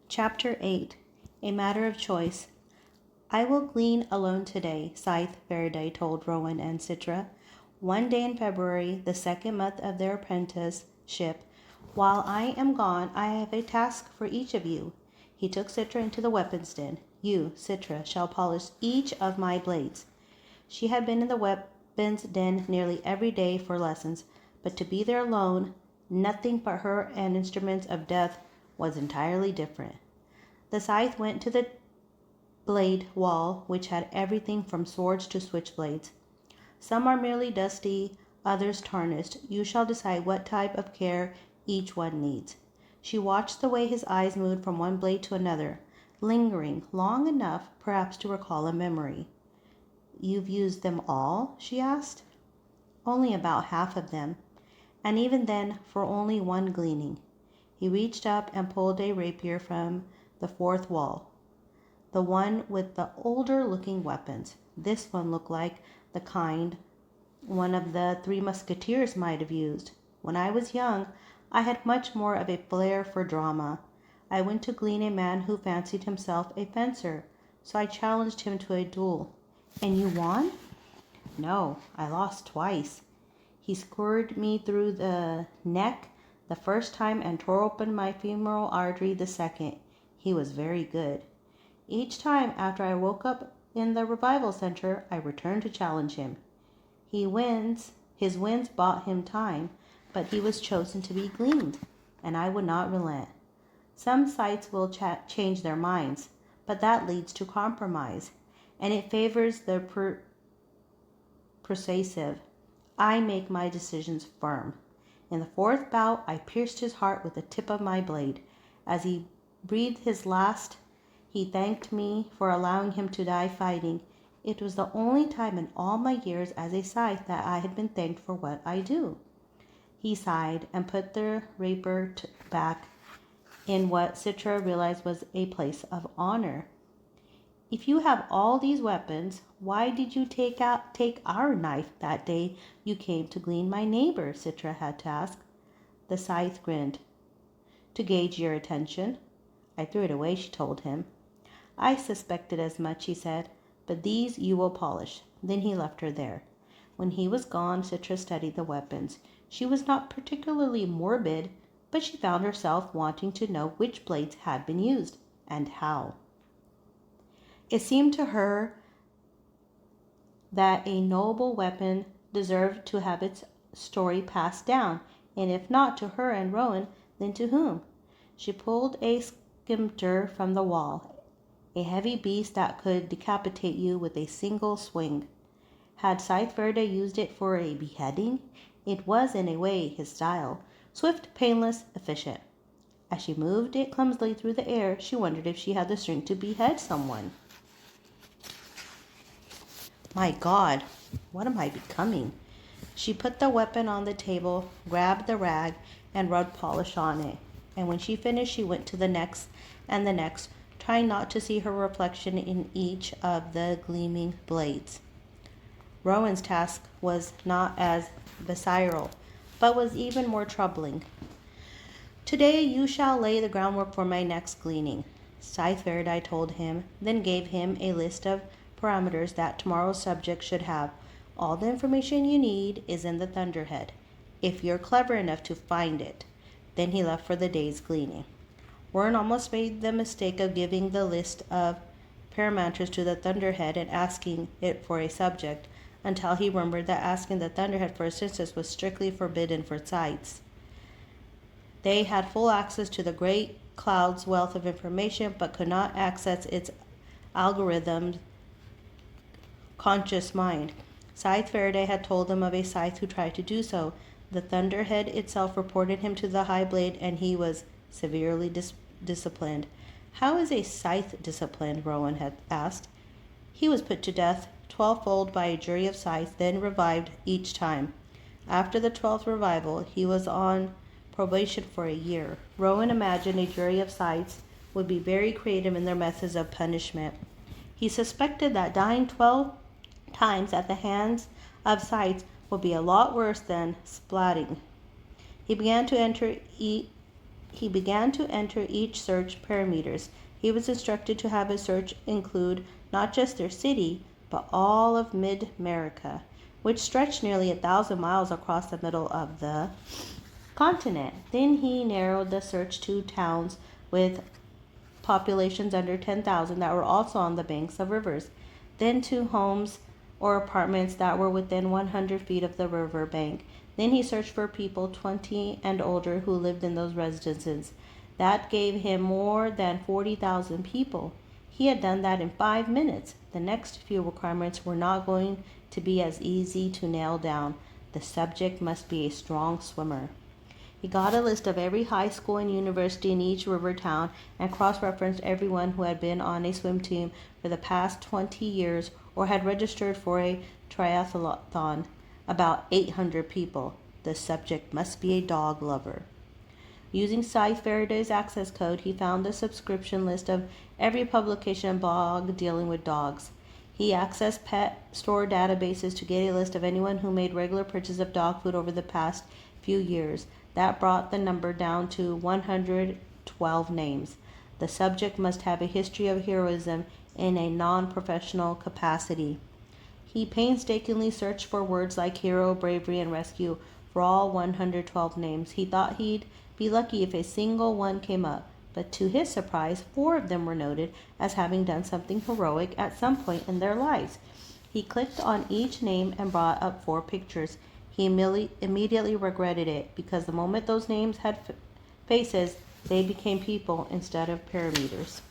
Chapter 8. A Matter of Choice. I will glean alone today, Scythe Faraday told Rowan and Citra. One day in February, the second month of their apprenticeship. While I am gone, I have a task for each of you. He took Citra into the weapons den. You, Citra, shall polish each of my blades. She had been in the weapons den nearly every day for lessons, but to be there alone, nothing but her and instruments of death, was entirely different. The scythe went to the blade wall, which had everything from swords to switchblades. Some are merely dusty, others tarnished. You shall decide what type of care each one needs. She watched the way his eyes moved from one blade to another, lingering long enough perhaps to recall a memory. You've used them all? She asked. Only about half of them, and even then for only one gleaning. He reached up and pulled a rapier from the fourth wall, the one with the older looking weapons. This one looked like the kind one of the Three Musketeers might have used. When I was young, I had much more of a flair for drama. I went to glean a man who fancied himself a fencer, so I challenged him to a duel. And you won? No, I lost twice. He skewered me through the neck the first time and tore open my femoral artery the second. He was very good. Each time after I woke up in the revival center, I returned to challenge him. His wins bought him time, but he was chosen to be gleaned, and I would not relent. Some sites will change their minds, but that leads to compromise, and it favors the persuasive. I make my decisions firm. In the fourth bout, I pierced his heart with the tip of my blade. As he breathed his last, he thanked me for allowing him to die fighting. It was the only time in all my years as a scythe that I had been thanked for what I do. He sighed and put the rapier back in what Citra realized was a place of honor. If you have all these weapons, why did you take our knife that day you came to glean my neighbor? Citra had to ask. The scythe grinned. To gauge your attention. I threw it away, she told him. I suspected as much, he said, but these you will polish. Then he left her there. When he was gone, Citra studied the weapons. She was not particularly morbid, but she found herself wanting to know which blades had been used and how. It seemed to her that a noble weapon deserved to have its story passed down, and if not to her and Rowan, then to whom? She pulled a scimitar from the wall, a heavy beast that could decapitate you with a single swing. Had Scythe Faraday used it for a beheading? It was in a way his style, swift, painless, efficient. As she moved it clumsily through the air, she wondered if she had the strength to behead someone. My God, what am I becoming? She put the weapon on the table, grabbed the rag, and rubbed polish on it. And when she finished, she went to the next and the next, trying not to see her reflection in each of the gleaming blades. Rowan's task was not as visceral, but was even more troubling. Today you shall lay the groundwork for my next gleaning, Scythe Faraday told him, then gave him a list of parameters that tomorrow's subject should have. All the information you need is in the thunderhead, if you're clever enough to find it. Then he left for the day's gleaning. Warren almost made the mistake of giving the list of parameters to the thunderhead and asking it for a subject, until he remembered that asking the thunderhead for a census was strictly forbidden for scythes. They had full access to the great cloud's wealth of information, but could not access its algorithmed conscious mind. Scythe Faraday had told them of a scythe who tried to do so. The thunderhead itself reported him to the high blade, and he was severely disciplined. How is a scythe disciplined? Rowan had asked. He was put to death 12-fold by a jury of scythes, then revived each time. After the 12th revival, he was on probation for a year. Rowan imagined a jury of scythes would be very creative in their methods of punishment. He suspected that dying 12 times at the hands of scythes would be a lot worse than splatting. He began to enter He began to enter each search parameters. He was instructed to have his search include not just their city, but all of Mid-America, which stretched nearly 1,000 miles across the middle of the continent. Then he narrowed the search to towns with populations under 10,000 that were also on the banks of rivers, then to homes or apartments that were within 100 feet of the river bank. Then he searched for people 20 and older who lived in those residences. That gave him more than 40,000 people. He had done that in 5 minutes. The next few requirements were not going to be as easy to nail down. The subject must be a strong swimmer. He got a list of every high school and university in each river town and cross-referenced everyone who had been on a swim team for the past 20 years or had registered for a triathlon. About 800 people. The subject must be a dog lover. Using Scythe Faraday's access code, he found the subscription list of every publication and blog dealing with dogs. He accessed pet store databases to get a list of anyone who made regular purchases of dog food over the past few years. That brought the number down to 112 names. The subject must have a history of heroism in a non-professional capacity. He painstakingly searched for words like hero, bravery, and rescue for all 112 names. He thought he'd be lucky if a single one came up, but to his surprise, 4 of them were noted as having done something heroic at some point in their lives. He clicked on each name and brought up 4 pictures. He immediately regretted it, because the moment those names had faces, they became people instead of parameters.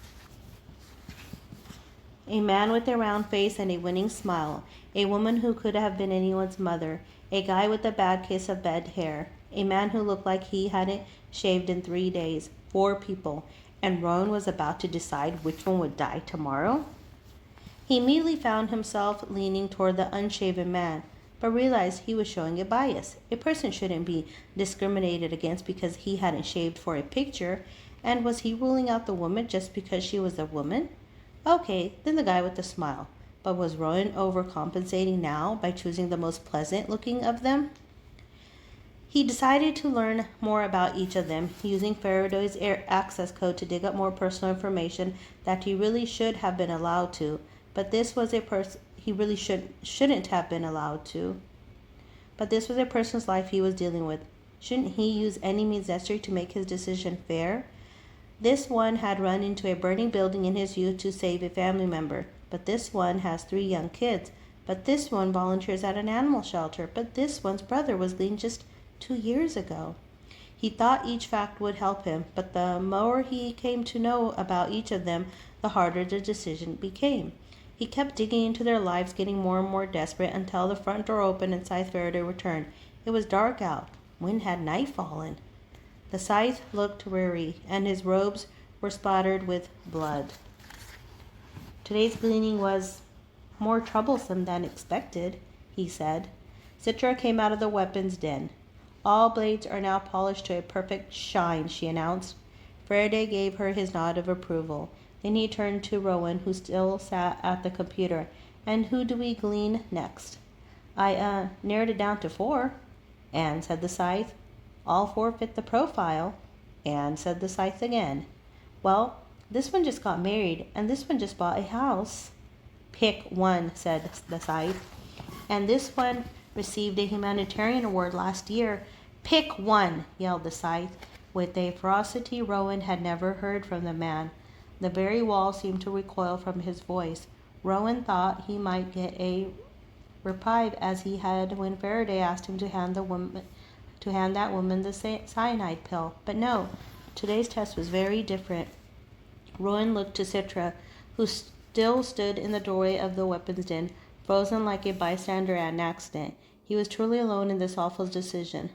A man with a round face and a winning smile, a woman who could have been anyone's mother, a guy with a bad case of bad hair, a man who looked like he hadn't shaved in 3 days, 4 people, and Rowan was about to decide which one would die tomorrow? He immediately found himself leaning toward the unshaven man, but realized he was showing a bias. A person shouldn't be discriminated against because he hadn't shaved for a picture, and was he ruling out the woman just because she was a woman? Okay, then the guy with the smile. But was Rowan overcompensating now by choosing the most pleasant looking of them? He decided to learn more about each of them, using Faraday's access code to dig up more personal information that he really should have been allowed to. But this was a person he really shouldn't have been allowed to. But this was a person's life he was dealing with. Shouldn't he use any means necessary to make his decision fair? This one had run into a burning building in his youth to save a family member. But this one has 3 young kids. But this one volunteers at an animal shelter. But this one's brother was gleaned just 2 years ago. He thought each fact would help him, but the more he came to know about each of them, the harder the decision became. He kept digging into their lives, getting more and more desperate, until the front door opened and Scythe Faraday returned. It was dark out. When had night fallen? The Scythe looked weary, and his robes were splattered with blood. Today's gleaning was more troublesome than expected, he said. Citra came out of the weapons den. All blades are now polished to a perfect shine, she announced. Faraday gave her his nod of approval. Then he turned to Rowan, who still sat at the computer. And who do we glean next? I narrowed it down to 4. And, said the Scythe. All 4 fit the profile. And, said the Scythe again. Well, this one just got married, and this one just bought a house. Pick one, said the Scythe. And this one received a humanitarian award last year. Pick one, yelled the Scythe, with a ferocity Rowan had never heard from the man. The very wall seemed to recoil from his voice. Rowan thought he might get a reprieve as he had when Faraday asked him to hand that woman the cyanide pill. But no, today's test was very different. Rowan looked to Citra, who still stood in the doorway of the weapons den, frozen like a bystander at an accident. He was truly alone in this awful decision.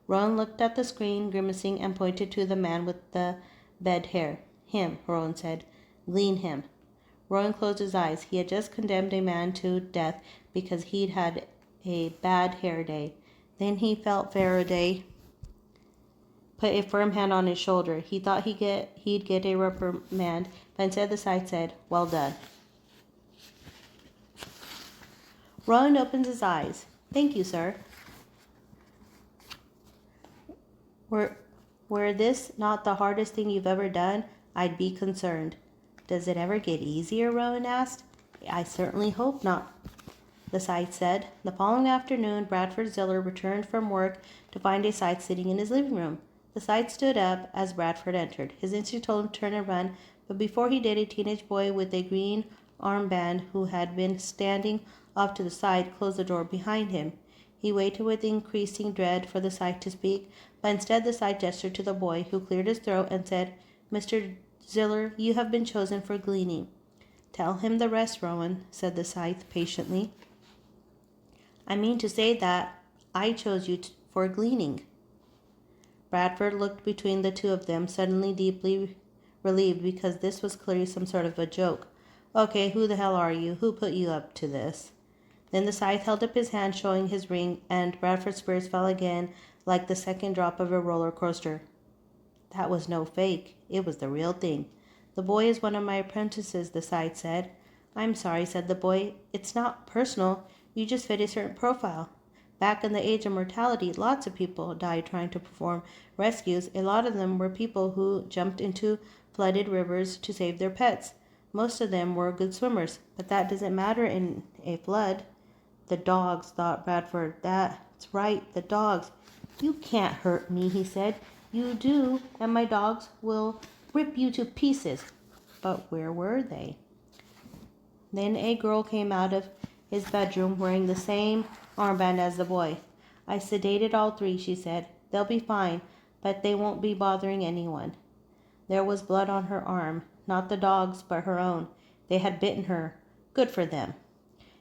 Rowan looked at the screen, grimacing, and pointed to the man with the bed hair. Him, Rowan said. Glean him. Rowan closed his eyes. He had just condemned a man to death because he'd had a bad hair day. Then he felt Faraday put a firm hand on his shoulder. He thought he'd get a reprimand, but instead the Scythe said, Well done. Rowan opened his eyes. Thank you, sir. Were this not the hardest thing you've ever done, I'd be concerned. Does it ever get easier? Rowan asked. I certainly hope not, the Scythe said. The following afternoon, Bradford Ziller returned from work to find a Scythe sitting in his living room. The Scythe stood up as Bradford entered. His instinct told him to turn and run, but before he did, a teenage boy with a green armband who had been standing off to the side closed the door behind him. He waited with increasing dread for the Scythe to speak, but instead the Scythe gestured to the boy, who cleared his throat and said, Mr. Ziller, you have been chosen for gleaning. Tell him the rest, Rowan, said the Scythe patiently. I mean to say that I chose you for gleaning. Bradford looked between the two of them, suddenly deeply relieved because this was clearly some sort of a joke. Okay, who the hell are you? Who put you up to this? Then the Scythe held up his hand, showing his ring, and Bradford's spirits fell again like the second drop of a roller coaster. That was no fake. It was the real thing. The boy is one of my apprentices, the Scythe said. I'm sorry, said the boy. It's not personal. You just fit a certain profile. Back in the age of mortality, lots of people died trying to perform rescues. A lot of them were people who jumped into flooded rivers to save their pets. Most of them were good swimmers, but that doesn't matter in a flood. The dogs, thought Bradford. That's right, the dogs. You can't hurt me, he said. You do, and my dogs will rip you to pieces. But where were they? Then a girl came out of his bedroom wearing the same armband as the boy. I sedated all three, she said. They'll be fine, but they won't be bothering anyone. There was blood on her arm, not the dog's, but her own. They had bitten her. Good for them.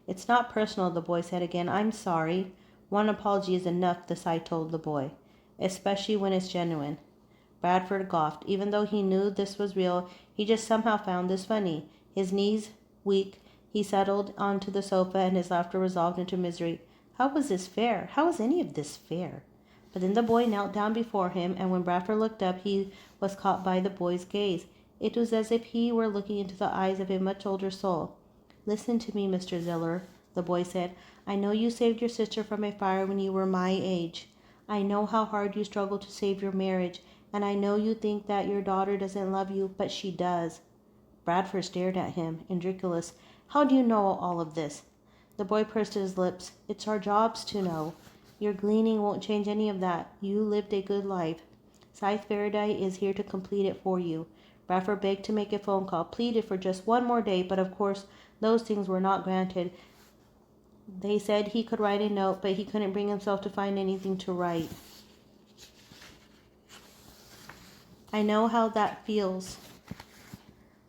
It's not personal, the boy said again. I'm sorry. One apology is enough, the Scythe told the boy, especially when it's genuine. Bradford coughed. Even though he knew this was real, he just somehow found this funny. His knees weak, he settled onto the sofa and his laughter resolved into misery. How was this fair? How was any of this fair? But then the boy knelt down before him, and when Bradford looked up, he was caught by the boy's gaze. It was as if he were looking into the eyes of a much older soul. Listen to me, Mr. Ziller, the boy said. I know you saved your sister from a fire when you were my age. I know how hard you struggled to save your marriage, and I know you think that your daughter doesn't love you, but she does. Bradford stared at him, incredulous. How do you know all of this? The boy pursed his lips. It's our jobs to know. Your gleaning won't change any of that. You lived a good life. Scythe Faraday is here to complete it for you. Bradford begged to make a phone call, pleaded for just one more day, but of course those things were not granted. They said he could write a note, but he couldn't bring himself to find anything to write. I know how that feels,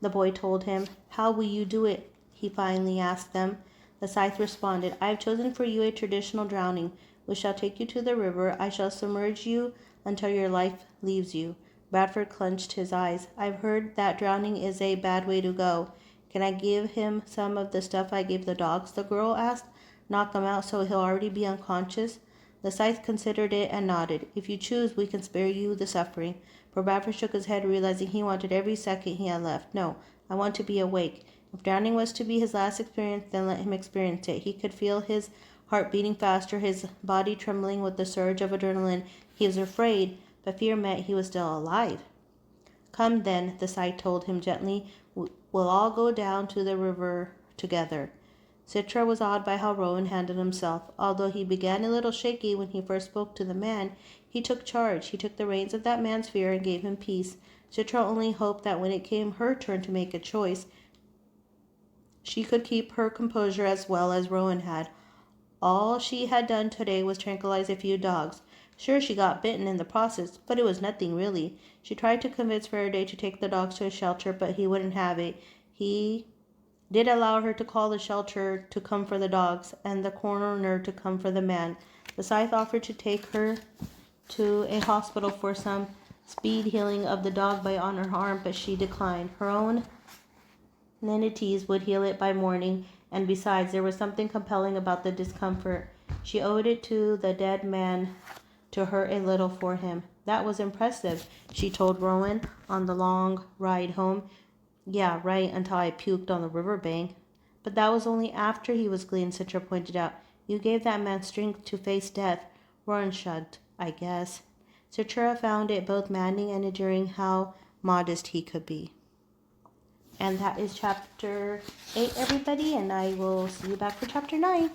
the boy told him. How will you do it? He finally asked them. The Scythe responded, I have chosen for you a traditional drowning. We shall take you to the river. I shall submerge you until your life leaves you. Bradford clenched his eyes. I've heard that drowning is a bad way to go. Can I give him some of the stuff I gave the dogs? The girl asked. Knock him out so he'll already be unconscious? The Scythe considered it and nodded. If you choose, we can spare you the suffering. But Bradford shook his head, realizing he wanted every second he had left. No, I want to be awake. If drowning was to be his last experience, then let him experience it. He could feel his heart beating faster, his body trembling with the surge of adrenaline. He was afraid, but fear meant he was still alive. Come then, the Scythe told him gently. We'll all go down to the river together. Citra was awed by how Rowan handled himself. Although he began a little shaky when he first spoke to the man, he took charge. He took the reins of that man's fear and gave him peace. Citra only hoped that when it came her turn to make a choice, she could keep her composure as well as Rowan had. All she had done today was tranquilize a few dogs. Sure, she got bitten in the process, but it was nothing really. She tried to convince Faraday to take the dogs to a shelter, but he wouldn't have it. He did allow her to call the shelter to come for the dogs, and the coroner to come for the man. The Scythe offered to take her to a hospital for some speed healing of the dog bite on her arm, but she declined. Her own Nanites would heal it by morning, and besides, there was something compelling about the discomfort. She owed it to the dead man to hurt a little for him. That was impressive, she told Rowan on the long ride home. Yeah, right, until I puked on the riverbank. But that was only after he was gleaned, Citra pointed out. You gave that man strength to face death. Rowan shrugged. I guess. Citra found it both maddening and endearing how modest he could be. And that is chapter 8, everybody, and I will see you back for chapter 9.